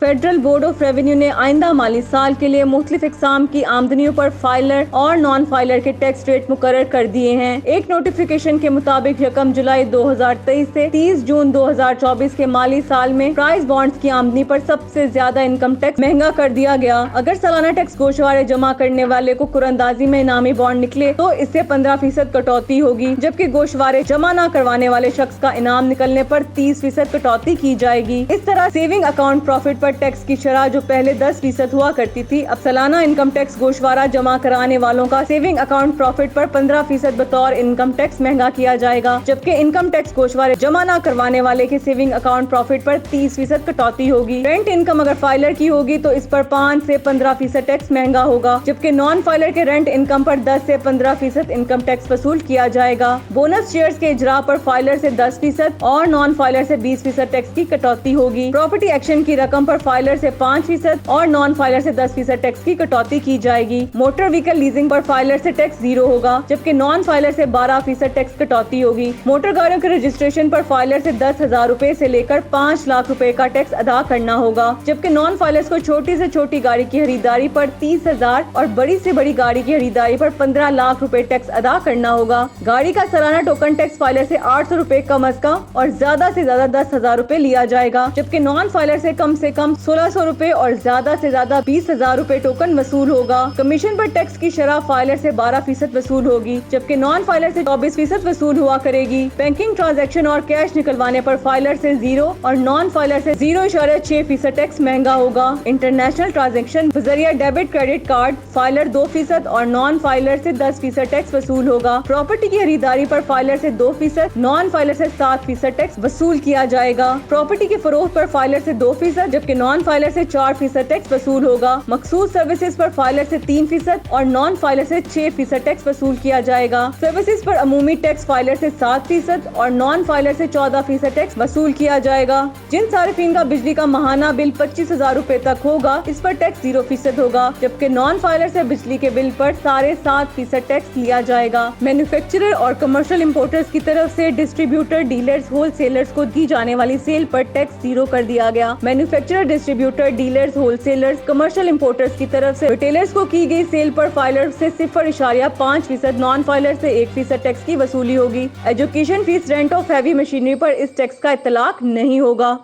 Federal board of revenue ने आइंदा माली साल के लिए मुख्तलिफ इकसाम की आमदनियों पर फाइलर और नॉन फाइलर के टैक्स रेट मुकर्रर कर दिए हैं। एक नोटिफिकेशन के मुताबिक 1 जुलाई 2023 से 30 जून 2024 के माली साल में प्राइस बॉन्ड्स की आमदनी पर सबसे ज्यादा इनकम टैक्स महंगा कर दिया गया। अगर सालाना टैक्स गोशवारे जमा करने वाले को कुरअंदाजी में इनामी बॉन्ड निकले तो इससे 15% कटौती होगी, जबकि गोशवारे जमा न करवाने वाले शख्स का इनाम निकलने पर 30% कटौती की जाएगी। इस तरह सेविंग अकाउंट प्रॉफिट टैक्स की शरह जो पहले 10% हुआ करती थी, अब सालाना इनकम टैक्स गोशवारा जमा कराने वालों का सेविंग अकाउंट प्रॉफिट पर 15% बतौर इनकम टैक्स महंगा किया जाएगा, जबकि इनकम टैक्स गोशवारे जमा न करवाने वाले के सेविंग अकाउंट प्रॉफिट पर 30% कटौती होगी। रेंट इनकम अगर फाइलर की होगी तो इस पर 5 से 15% टैक्स महंगा होगा, जबकि नॉन फाइलर के रेंट इनकम पर 10 से 15% इनकम टैक्स वसूल किया जाएगा। बोनस शेयर्स के इजरा पर फाइलर से 10% और नॉन फाइलर से 20% टैक्स की कटौती होगी। प्रॉपर्टी एक्शन की रकम पर फाइलर से 5% और नॉन फाइलर से 10% टैक्स की कटौती की जाएगी। मोटर व्हीकल लीजिंग पर फाइलर से टैक्स 0 होगा, जबकि नॉन फाइलर से 12% टैक्स कटौती होगी। मोटर गाड़ियों के रजिस्ट्रेशन पर फाइलर से 10,000 रुपए से लेकर 5 लाख रुपए का टैक्स अदा करना होगा, जबकि नॉन फाइलर्स को छोटी से छोटी गाड़ी की खरीदारी पर 30,000 और बड़ी से बड़ी गाड़ी की खरीदारी पर 15 लाख रुपए टैक्स अदा करना होगा। गाड़ी का सालाना टोकन टैक्स फाइलर से 800 रुपए कम अज कम और ज्यादा से ज्यादा 10,000 रुपए लिया जाएगा, जबकि नॉन फाइलर से कम 1600 रुपए और ज्यादा से ज्यादा 20,000 रुपए टोकन वसूल होगा। कमीशन पर टैक्स की शरह फाइलर से 12% वसूल होगी, जबकि नॉन फाइलर से 24% वसूल हुआ करेगी। बैंकिंग ट्रांजैक्शन और कैश निकलवाने पर फाइलर से 0 और नॉन फाइलर से 0.6% टैक्स महंगा होगा। इंटरनेशनल ट्रांजैक्शन बजरिया डेबिट क्रेडिट कार्ड फाइलर 2% और नॉन फाइलर से 10% टैक्स वसूल होगा। प्रॉपर्टी की खरीदारी पर फाइलर से 2%, नॉन फाइलर से 7% टैक्स वसूल किया जाएगा। प्रॉपर्टी के फरोख्त पर फाइलर से 2%, जबकि नॉन फाइलर से 4% टैक्स वसूल होगा। मखसूस सर्विसेज पर फाइलर से 3% और नॉन फाइलर से 6% टैक्स वसूल किया जाएगा। सर्विसेज पर अमूमी टैक्स फाइलर से 7% और नॉन फाइलर से 14% टैक्स वसूल किया जाएगा। जिन सारिफिन का बिजली का माहाना बिल 25,000 रुपए तक होगा, इस पर टैक्स 0% होगा, जबकि नॉन फाइलर से बिजली के बिल पर 7.5% टैक्स लिया जाएगा। मैन्युफैक्चरर और कमर्शियल इम्पोर्टर्स की तरफ से डिस्ट्रीब्यूटर, डीलर्स, होलसेलर्स को दी जाने वाली सेल पर टैक्स 0 कर दिया गया। Manufacturer, distributor, dealers, wholesalers, commercial importers की तरफ से रिटेलर्स को की गई सेल पर फाइलर से 0.5%, नॉन फाइलर से 1% टैक्स की वसूली होगी। Education fees, rent of heavy machinery पर इस टैक्स का इतलाक नहीं होगा।